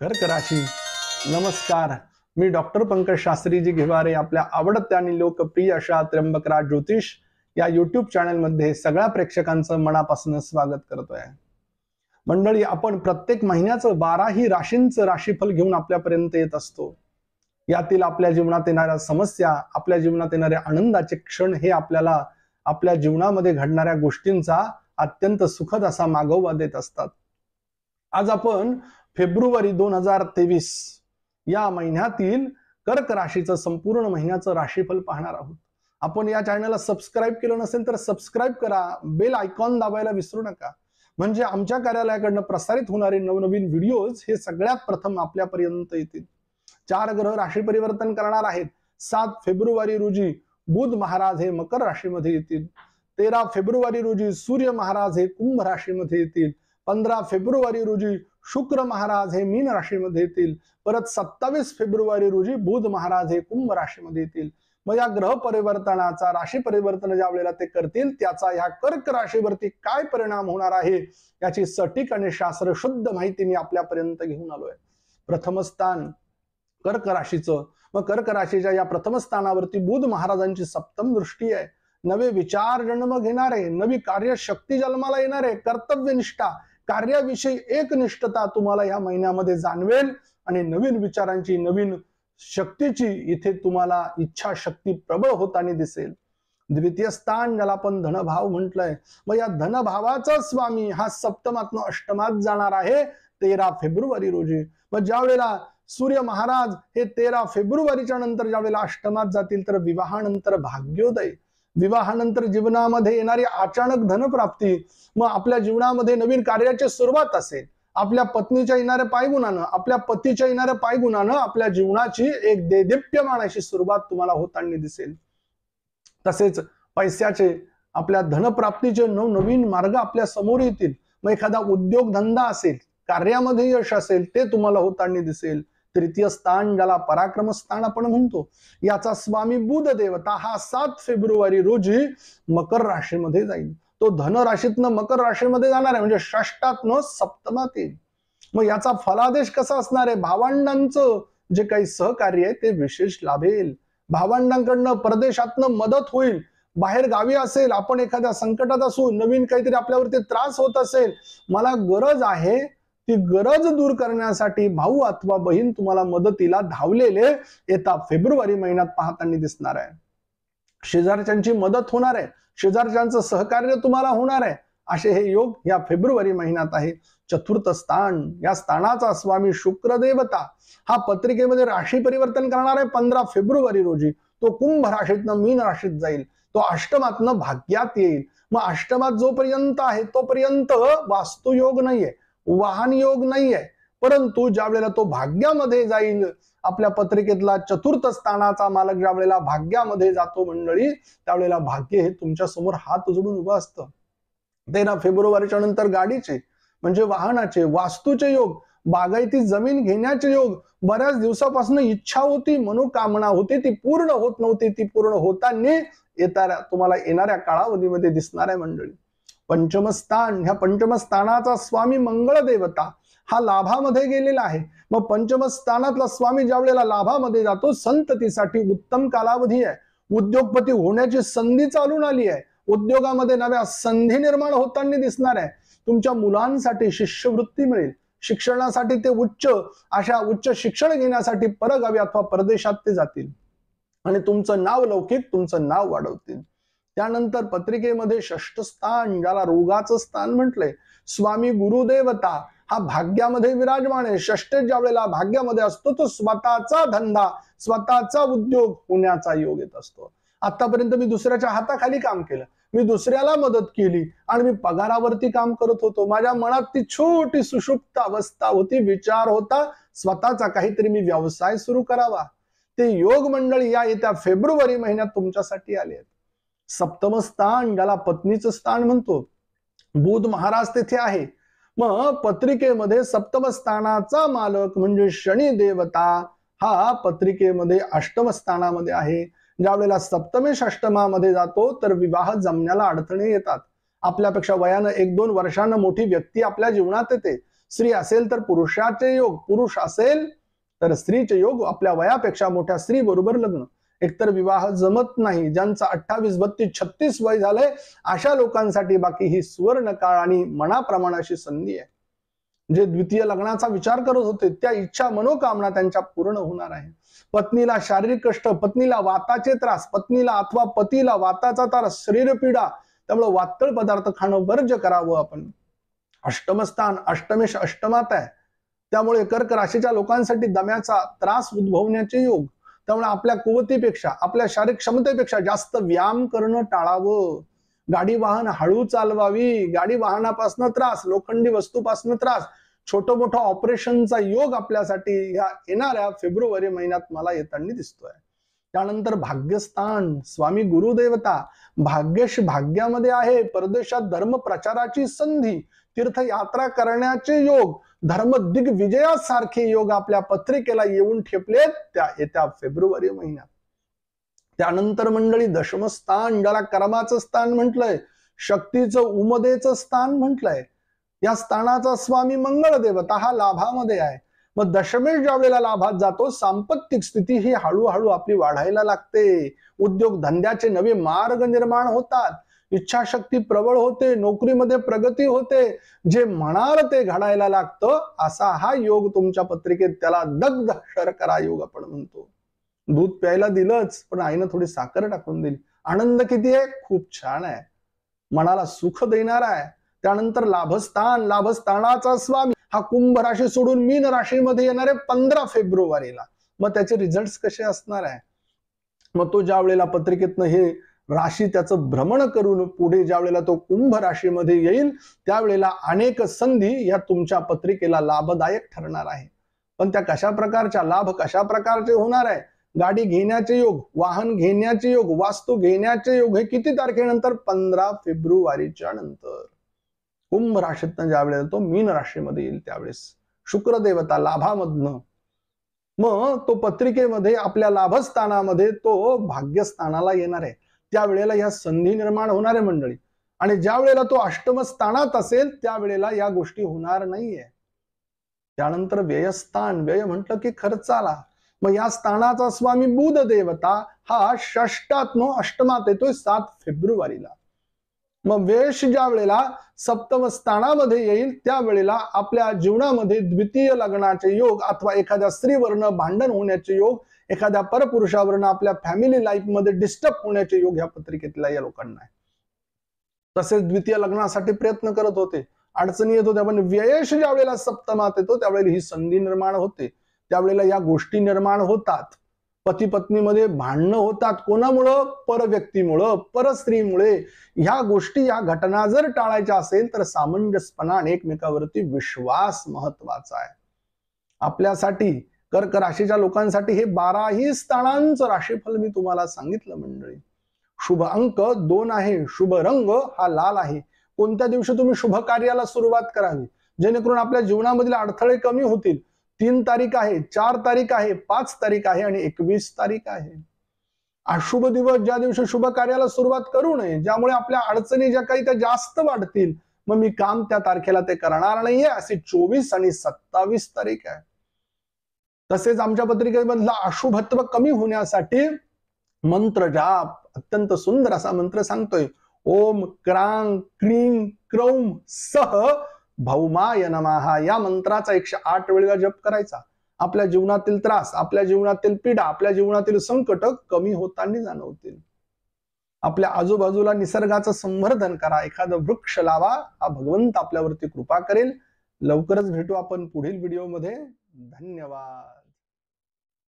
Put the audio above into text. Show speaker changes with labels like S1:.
S1: कर्क राशी नमस्कार. मी डॉक्टर पंकज शास्त्रीजी घेवारे आपल्या आवडत्या आणि लोकप्रिय अशा त्र्यंबकराज ज्योतिष या युट्यूब चॅनल मध्ये सगळ्या प्रेक्षकांचं मनापासून स्वागत करतोय. मंडळी, आपण प्रत्येक महिन्याचं 12ही राशींचं राशीफल घेऊन आपल्यापर्यंत येत असतो. यातील आपल्या जीवनात येणाऱ्या समस्या, आपल्या जीवनात येणारे आनंदाचे क्षण हे आपल्याला आपल्या जीवनामध्ये घडणाऱ्या गोष्टींचा अत्यंत सुखद असा मागोवा देत असतात. आज आपण फेब्रुवारी 2023 या महिन्यातील कर्क राशीचं संपूर्ण महिन्याचं राशीफल पाहणार आहोत. आपण या चॅनलला सबस्क्राईब केलं नसेल तर सबस्क्राईब करा, बेल आयकॉन दाबायला विसरू नका, म्हणजे आमच्या कार्यालयाकडनं प्रसारित होणारे नवनवीन व्हिडिओज हे सगळ्यात प्रथम आपल्यापर्यंत येतील. 4 ग्रह राशी परिवर्तन करणार आहेत. 7 फेब्रुवारी रोजी बुध महाराज हे मकर राशीमध्ये येतील. 13 फेब्रुवारी रोजी सूर्य महाराज हे कुंभ राशीमध्ये येतील. 15 फेब्रुवारी रोजी शुक्र महाराज हे मीन राशीमध्ये येतील. परत 27 फेब्रुवारी रोजी बुध महाराज हे कुंभ राशीमध्ये येतील. मग या ग्रह परिवर्तनाचा, राशी परिवर्तन ज्या वेळेला ते करतील त्याचा ह्या कर्क राशीवरती काय परिणाम होणार आहे याची सटीक आणि शास्त्रशुद्ध माहिती मी आपल्यापर्यंत घेऊन आलोय. प्रथम स्थान कर्क राशीचं. मग कर्क राशीच्या या प्रथम स्थानावरती बुध महाराजांची सप्तम दृष्टी आहे. नवे विचार जन्म घेणारे, नवी कार्यशक्ती जन्माला येणारे, कर्तव्यनिष्ठा, कार्याविषयी एकनिष्ठता तुम्हाला या महिन्यामध्ये जाणवेल आणि नवीन विचारांची, नवीन शक्तीची इथे तुम्हाला इच्छा शक्ती प्रबळ होताना दिसेल. द्वितीय स्थान ज्याला आपण धनभाव म्हटलंय, मग या धनभावाचा स्वामी हा सप्तमातनं अष्टमात जाणार आहे 13 फेब्रुवारी रोजी. मग ज्या वेळेला सूर्य महाराज हे 13 फेब्रुवारीच्या नंतर ज्या वेळेला अष्टमात जातील तर विवाहानंतर भाग्योदय, विवाहानंतर जीवनामध्ये येणारी अचानक धनप्राप्ती, मग आपल्या जीवनामध्ये नवीन कार्याची सुरुवात असेल. आपल्या पत्नीच्या येणाऱ्या पायगुणानं, आपल्या पतीच्या येणाऱ्या पायगुणानं आपल्या जीवनाची एक देदीप्यमान अशी सुरुवात तुम्हाला होताना दिसेल. तसेच पैशाचे, आपल्या धनप्राप्तीचे नवनवीन मार्ग आपल्या समोर येतील. मग एखादा उद्योगधंदा असेल, कार्यामध्ये यश असेल, ते तुम्हाला होताना दिसेल. तृतीय स्थान ज्याला पराक्रम स्थान आपण म्हणतो, याचा स्वामी बुध देवता हा 7 फेब्रुवारी रोजी मकर राशीमध्ये जाईल. तो धन राशीतनं मकर राशीमध्ये जाणार आहे, म्हणजे षष्टातनं सप्तमात येईल. मग याचा फलादेश कसा असणार आहे? भावंडांचं जे काही सहकार्य आहे ते विशेष लाभेल. भावंडांकडनं परदेशातनं मदत होईल. बाहेर गावी असेल, आपण एखाद्या संकटात असू, नवीन काहीतरी आपल्यावरती त्रास होत असेल, मला गरज आहे, ती गरज दूर करण्यासाठी भाऊ अथवा बहीण तुम्हाला मदतीला धावलेले येता फेब्रुवारी महिन्यात पाहताना दिसणार आहे. शेजारच्यांची मदत होणार आहे, शेजारच्यांचं सहकार्य तुम्हाला होणार आहे. असे हे योग या फेब्रुवारी महिन्यात आहे. चतुर्थ स्थान, या स्थानाचा स्वामी शुक्र देवता हा पत्रिकेमध्ये राशी परिवर्तन करणार आहे 15 फेब्रुवारी रोजी. तो कुंभ राशीतनं मीन राशीत जाईल. तो अष्टमातनं भाग्यात येईल. मग अष्टमात जोपर्यंत आहे तोपर्यंत वास्तुयोग नाहीये, वाहन योग नाहीये, परंतु ज्या वेळेला तो भाग्यामध्ये जाईल, आपल्या पत्रिकेतला चतुर्थ स्थानाचा मालक ज्या वेळेला भाग्यामध्ये जातो मंडळी, त्यावेळेला भाग्य हे तुमच्या समोर हात जोडून उभं असतं. 13 फेब्रुवारीच्या नंतर गाडीचे म्हणजे वाहनाचे, वास्तूचे योग, बागायती जमीन घेण्याचे योग, बऱ्याच दिवसापासून इच्छा होती, मनोकामना होती, ती पूर्ण होत नव्हती, ती पूर्ण होताना तुम्हाला येणाऱ्या काळावधीमध्ये दिसणार आहे मंडळी. पंचम स्थान, ह्या पंचम स्थानाचा स्वामी मंगळ देवता हा लाभामध्ये गेलेला आहे. मग पंचम स्थानातला स्वामी ज्या वेळेला लाभामध्ये जातो, संततीसाठी उत्तम कालावधी आहे. उद्योगपती होण्याची संधी चालून आली आहे. उद्योगामध्ये नव्या संधी निर्माण होताना दिसणार आहे. तुमच्या मुलांसाठी शिष्यवृत्ती मिळेल. शिक्षणासाठी ते उच्च शिक्षण घेण्यासाठी परगावी अथवा परदेशात ते जातील आणि तुमचं नाव लौकिक, तुमचं नाव वाढवतील. त्यानंतर पत्रिकेमध्ये षष्ठ स्थान, ज्याला रोगाचं स्थान म्हटलंय, स्वामी गुरुदेवता हा भाग्यामध्ये विराजमान आहे. षष्ठ ज्या वेळेला भाग्यामध्ये असतो तो स्वतःचा धंदा, स्वतःचा उद्योग होण्याचा योग येत असतो. आतापर्यंत मी दुसऱ्याच्या हाताखाली काम केलं, मी दुसऱ्याला मदत केली आणि मी पगारावरती काम करत होतो. माझ्या मनात ती छोटी सुषुप्त अवस्था होती, विचार होता स्वतःचा काहीतरी मी व्यवसाय सुरू करावा. ते योग मंडळी या येत्या फेब्रुवारी महिन्यात तुमच्यासाठी आले आहेत. सप्तम स्थान, ज्याला पत्नीचं स्थान म्हणतो, बुध महाराज तेथे आहे. मग पत्रिकेमध्ये सप्तम स्थानाचा मालक म्हणजे शनी देवता हा पत्रिकेमध्ये अष्टम स्थानामध्ये आहे. ज्या वेळेला सप्तमेश अष्टमामध्ये जातो तर विवाह जमण्याला अडचणी येतात. आपल्यापेक्षा वयानं 1-2 वर्षांना मोठी व्यक्ती आपल्या जीवनात येते. स्त्री असेल तर पुरुषाचे योग, पुरुष असेल तर स्त्रीचे योग, आपल्या वयापेक्षा मोठ्या स्त्री बरोबर लग्न. एकतर विवाह जमत नाही, ज्यांचा 28, 32, 36 वय झालंय अशा लोकांसाठी बाकी ही सुवर्ण काळ आणि मनाप्रमाणे अशी संधी आहे. जे द्वितीय लग्नाचा विचार करत होते त्या इच्छा मनोकामना त्यांच्या पूर्ण होणार आहे. पत्नीला शारीरिक कष्ट, पत्नीला वाताचे त्रास, पत्नीला अथवा पतीला वाताचा त्रास, शरीर पीडा, त्यामुळे वातळ पदार्थ खाणं वर्ज करावं आपण. अष्टमस्थान अष्टमेश अष्टमात आहे, त्यामुळे कर्क राशीच्या लोकांसाठी दम्याचा त्रास उद्भवण्याचे योग. त्यामुळे आपल्या कुवतीपेक्षा, आपल्या शारीरिक क्षमतेपेक्षा जास्त व्यायाम करणं टाळावं. गाडी वाहन हळू चालवावी. गाडी वाहनापासून त्रास, लोखंडी वस्तूपासून त्रास, छोटं मोठं ऑपरेशनचा योग आपल्यासाठी या येणाऱ्या फेब्रुवारी महिन्यात मला येताना दिसतोय. त्यानंतर भाग्यस्थान, स्वामी गुरुदेवता, भाग्यश भाग्यामध्ये आहे. परदेशात धर्म प्रचाराची संधी, तीर्थयात्रा करण्याचे योग, धर्म दिग्विजयासारखे योग आपल्या पत्रिकेला येऊन ठेपलेत त्या येत्या फेब्रुवारी महिन्यात. त्यानंतर मंडळी दशमस्थान, ज्याला कर्माचं स्थान म्हटलंय, शक्तीचं उमदेचं स्थान म्हटलंय, या स्थानाचा स्वामी मंगळ देवता हा लाभामध्ये आहे. मग दशमेश ज्या वेळेला लाभात जातो, सांपत्तिक स्थिती ही हळूहळू आपली वाढायला लागते. उद्योग धंद्याचे नवे मार्ग निर्माण होतात, इच्छाशक्ती प्रबळ होते, नोकरीमध्ये प्रगती होते, जे म्हणाल ते घडायला लागतं. असा हा योग तुमच्या पत्रिकेत, त्याला दग्ध शर्करा योग आपण म्हणतो. दूध प्यायला दिलंच पण आईनं थोडी साखर टाकून दिली. आनंद किती आहे, खूप छान आहे, मनाला सुख देणार आहे. त्यानंतर लाभस्थान, लाभस्थानाचा स्वामी हा कुंभ राशी सोडून मीन राशीमध्ये येणारे 15 फेब्रुवारीला. मग त्याचे रिझल्ट कसे असणार आहे? मग तो ज्या वेळेला पत्रिकेतनं हे राशी त्याचं भ्रमण करून पुढे ज्या वेळेला तो कुंभ राशीमध्ये येईल, त्यावेळेला अनेक संधी या तुमच्या पत्रिकेला लाभदायक ठरणार आहे. पण त्या कशा प्रकारच्या, लाभ कशा प्रकारचे होणार आहे? गाडी घेण्याचे योग, वाहन घेण्याचे योग, वास्तू घेण्याचे योग हे किती तारखेनंतर? 15 फेब्रुवारीच्या नंतर. कुंभ राशीतनं ज्या वेळेला तो मीन राशीमध्ये येईल त्यावेळेस शुक्र देवता लाभामधनं, मग तो पत्रिकेमध्ये आपल्या लाभस्थानामध्ये तो भाग्यस्थानाला येणार आहे. त्यावेळेला या संधी निर्माण होणार आहे मंडळी. आणि ज्या वेळेला तो अष्टम स्थानात असेल त्यावेळेला या गोष्टी होणार नाहीये. त्यानंतर व्ययस्थान, व्यय म्हटलं की खर्चाला. मग या स्थानाचा स्वामी बुध देवता हा षष्टात्म अष्टमात येतोय 7 फेब्रुवारीला. मग व्ययश ज्या वेळेला सप्तम स्थानामध्ये येईल त्यावेळेला आपल्या जीवनामध्ये द्वितीय लग्नाचे योग अथवा एखाद्या स्त्रीवरनं भांडण होण्याचे योग, एखाद्या परपुरुषावरनं आपल्या फॅमिली लाईफ मध्ये डिस्टर्ब होण्याचे योग ह्या पत्रिकेतल्या या लोकांना आहे. तसेच द्वितीय लग्नासाठी प्रयत्न करत होते, अडचणी येत होत्या, पण व्ययश ज्या वेळेला सप्तमात येतो त्यावेळेला ही संधी निर्माण होते. त्यावेळेला या गोष्टी निर्माण होतात. पती पत्नीमध्ये भांडणं होतात. कोणामुळं? पर व्यक्तीमुळं, पर स्त्रीमुळे. ह्या गोष्टी, या घटना जर टाळायच्या असेल तर सामंजस्यपणाने एकमेकावरती विश्वास महत्वाचा आहे. आपल्यासाठी कर्क राशीच्या लोकांसाठी हे 12ही स्थानांचं राशीफल मी तुम्हाला सांगितलं मंडळी. शुभ अंक 2 आहे, शुभ रंग हा लाल आहे. कोणत्या दिवशी तुम्ही शुभ कार्याला सुरुवात करावी जेणेकरून आपल्या जीवनामधील अडथळे कमी होतील? 3 तारीख आहे, 4 तारीख आहे, 5 तारीख आहे आणि 21 तारीख आहे. अशुभ दिवस, ज्या दिवशी शुभ कार्याला सुरुवात करू नये, ज्यामुळे आपल्या अडचणी ज्या काही त्या जास्त वाढतील, मग मी काम त्या तारखेला ते करणार नाहीये, अशी 24 आणि 27 तारीख आहे. तसेच आमच्या पत्रिकेमधला अशुभत्व कमी होण्यासाठी मंत्र जाप, अत्यंत सुंदर असा मंत्र सांगतोय. ओम क्रांग क्लीं क्रौम सह भौमाय नमः या मंत्राचा 108 वेळा जप करायचा. आपल्या जीवनातील त्रास, आपल्या जीवनातील पीडा, आपल्या जीवनातील संकट कमी होताना जाणवतील. आपल्या आजूबाजूला निसर्गाचं संवर्धन करा, एखादं वृक्ष लावा, हा भगवंत आपल्यावरती कृपा करेल. लवकरच भेटू आपण पुढील व्हिडिओमध्ये. धन्यवाद.